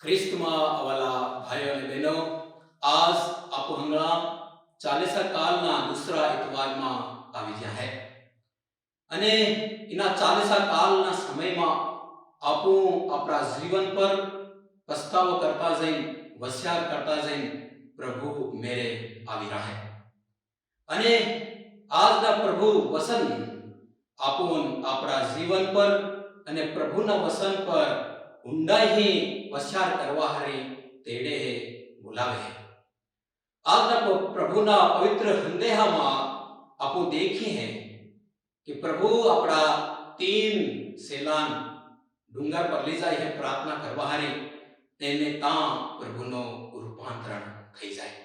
ખ્રિસ્તમાં વાલા ભાઈઓ અને બહેનો, આજ આપો હંગણા ચાલીસા કાલના દૂસરા ઇતવારમાં આવી ગયા है અને इना चालीसा कालना समयમાં આપો આપણા જીવન પર પસ્તાવો કરતા જઈને વસ્યાર કરતા જઈને પ્રભુ મેરે આવી રહ્યા है અને આજના પ્રભુ વસન આપો આપણા જીવન પર અને પ્રભુના વસન પર ઊંડાઈ વસ્યાર કરવા હારે તેડે બોલાવે है। આજના પ્રભુના પવિત્ર સંદેહામાં આપો દેખી है कि प्रभु अपना 3 सेलान डूंगर पर ले जाए है प्रार्थना करवा हारे तेने ता प्रभुनो रूपांतरण થઈ જાય।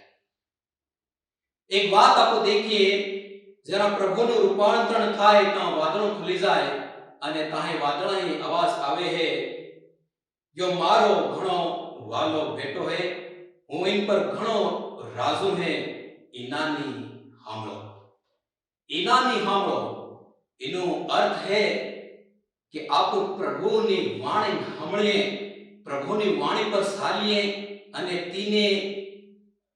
एक बात आपको देखिए, जरा प्रभुનું રૂપાંતરણ થાય તા વાદળો ખુલી જાય અને તાહે વાદળાની આવાજ આવે है, जो मारो घणो वालो बेटो है, હું इन पर घणो राजू है, इनानी हामलो। इनानी हामलो इनो अर्थ है कि आप प्रभुनी वाणी हमळे, प्रभुनी वाणी पर सालिए અને તીને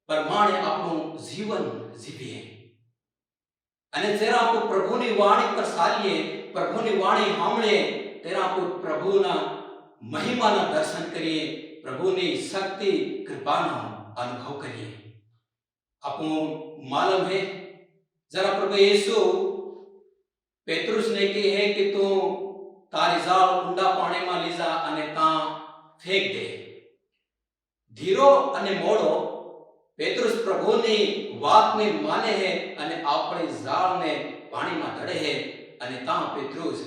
પ્રમાણે આપણું જીવન જીવીએ। અને જ્યારે આપણે પ્રભુની વાણી પર સાલીએ, પ્રભુની વાણી સાંભળીએ, ત્યારે આપણે પ્રભુના મહિમાના દર્શન કરીએ, પ્રભુની શક્તિ કૃપાનો અનુભવ કરીએ। आपको मालूम है, जरा प्रभु यीशु पेतरुस ने कही है कि तू तारी जाल ऊंडा पानी में ली जा અને તા ફેંક દે। ધીરો અને મોડો પેતરુસ પ્રભુની વાતને માને है અને આપણી જાળને પાણીમાં ઢળે है અને તા પેતરુસ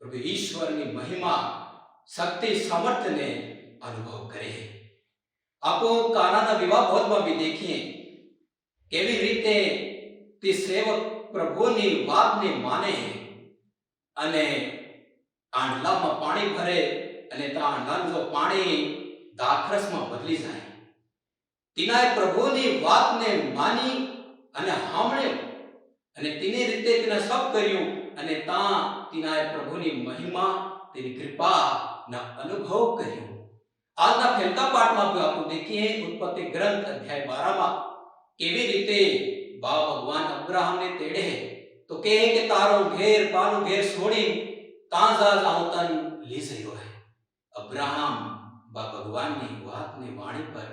પ્રભુ ઈશ્વરની મહિમા શક્તિ સામર્થ્યને અનુભવ કરે है। आपको कानाના વિવાહ ભોજમાં भी देखिए કેવી રીતે તે સેવક પ્રભુની વાતને માને है અને આંડલામાં પાણી ભરે અને તા આંડલાનું જો પાણી દાખરસમાં બદલી જાય। તિનાએ પ્રભુની વાતને માની અને સાંભળ્યું અને તેની રીતે તેને સબ કર્યું અને તા તિનાએ પ્રભુની મહિમા, તેની કૃપાના અનુભવ કર્યો। આજના ફેરતા પાઠમાં આપણે देखिए उत्पत्ति ग्रंथ अध्याय 12 માં કેવી રીતે બા ભગવાન અબ્રાહમને તેડે તો કહે કે તારો ઘેર પાનું ઘેર છોડી તા જા જાઉં તન લઈ જયો है। અબ્રાહમ બા ભગવાનની વાતની વાણી પર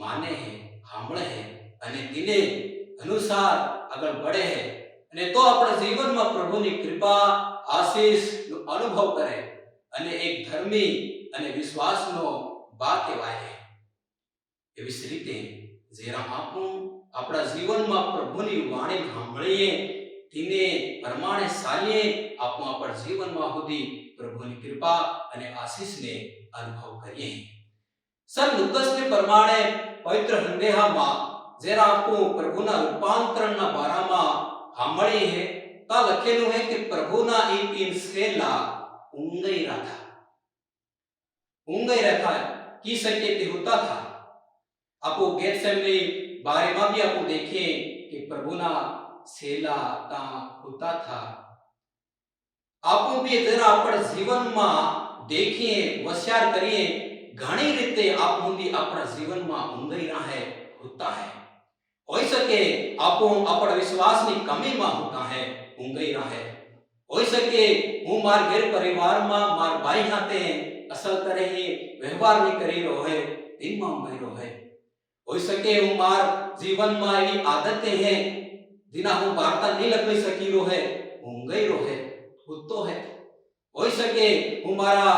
માને है, સાંભળે है અને તેને અનુસાર આગળ बढ़े है અને તો આપણા જીવનમાં પ્રભુની કૃપા આશીષનો અનુભવ કરે અને એક ધર્મી અને વિશ્વાસનો બા કહેવાય है। એવી જ રીતે જ્યારે આપણે આપણા જીવનમાં પ્રભુની વાણી સાંભળીએ, તેને પ્રમાણે ચાલીએ, આપણે આપણા જીવનમાં સુધી પ્રભુની કૃપા અને આશીષને અનુભવ કરીએ। સંત લુકાસને પ્રમાણે પવિત્ર સંદેહામાં જ્યારે આપણે પ્રભુના રૂપાંતરણના બારામાં સાંભળીએ है તા લખેલું है कि પ્રભુના એ 3 સેલા ઊંઘઈ रहा की सके ते होता था। आपको गेतसेमनी बारे में भी आपको देखिए कि प्रभुना सेला ता होता था। आपको भी जरा अपने जीवन में देखिए, वस्यार करिए, घणी रीते आप हुंदी अपना जीवन में ઊંઘઈ रहा है, होता है। होई सके आपो अपना विश्वास ની कमी में होता है, ઊંઘઈ रहा है। होई सके हूँ मार घर परिवार में मार भाई हाथे असल तरह ही व्यवहार नहीं करी रो है, दिन में ઊંઘઈ रो है। हो सके हूँ मार जीवन में एवी आदतें हैं जिना हूँ वार्ता नहीं लखी सकी रो है, ઊંઘઈ रो है, होतो है। हो सके हूँ मारा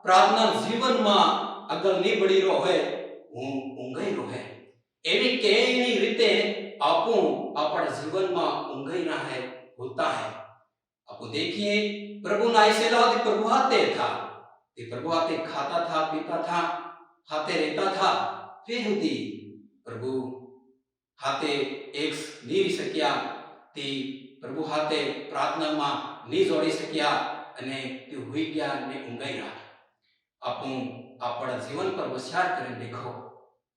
प्रार्थना जीवन में अगर नहीं बढ़ी रो है, हूँ ઊંઘઈ रो है। एवी कई रीते आपू अपना जीवन में ઊંઘઈ रहा है, होता है। आपको देखिए प्रभु नाइसेला प्रभु हाथे था, प्रभु हाथे खाता था, पीता था, हाथे रहता था, फिर हुदी प्रभु हाथे एक नहीं रही सक्या, ते प्रभु हाथे प्रार्थना में नहीं जोड़ी सक्या अने ते हुई गया ने ઊંઘઈ रहा। आपू अपना जीवन पर विचार करें देखो,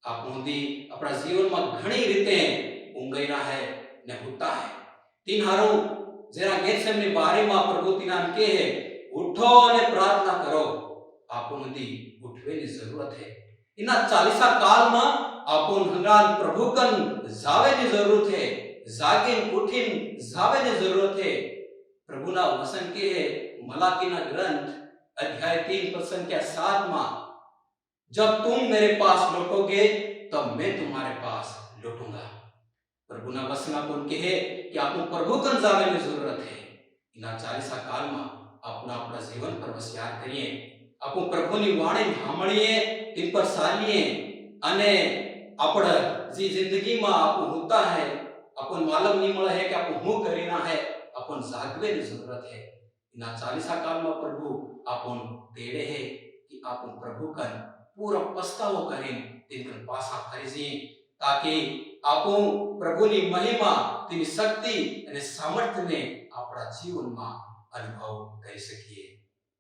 आप हुदी अपना जीवन में घणी रीते ઊંઘઈ रहा है ने होता है। तीन हारो जरा गेतसेमनी बारे में प्रभु तिनान के है, उठो અને प्रार्थना करो, आप हुदी उठ ઉઠવાની જરૂરત છે. એના ચાલીસા કાળમાં આપણ હંગાન પ્રભુ કન જાવેની જરૂરત છે. જાગીને ઉઠીને જાવેની જરૂરત છે. પ્રભુના વચન કે मलाकीना ग्रंथ अध्याय 3 पद संख्या 7 में, जब तुम मेरे पास लौटोगे तब मैं तुम्हारे पास लौटूंगा. प्रभुना वचन अपन कहे कि आपको प्रभु कन जाने की जरूरत है. इना चालीसा काल में अपना अपना जीवन पर विचार करिए. आपको प्रभुनी वाणी सांभळीए, इन पर चालीए अने आपण जी जिंदगी में आपको होता है अपन मालूम नहीं મળે है कि आपको હું करीना है. अपन जागवे की जरूरत है. इना चालीसा काल में प्रभु आपन तेड़े है कि आपन प्रभु का पूरा पछतावो करें तिनकर पासा फरीजी, ताकि आपो प्रभु की महिमा तेनी शक्ति અને સામર્થ્ય ને આપણા જીવનમાં અનુભવ કરી શકીએ.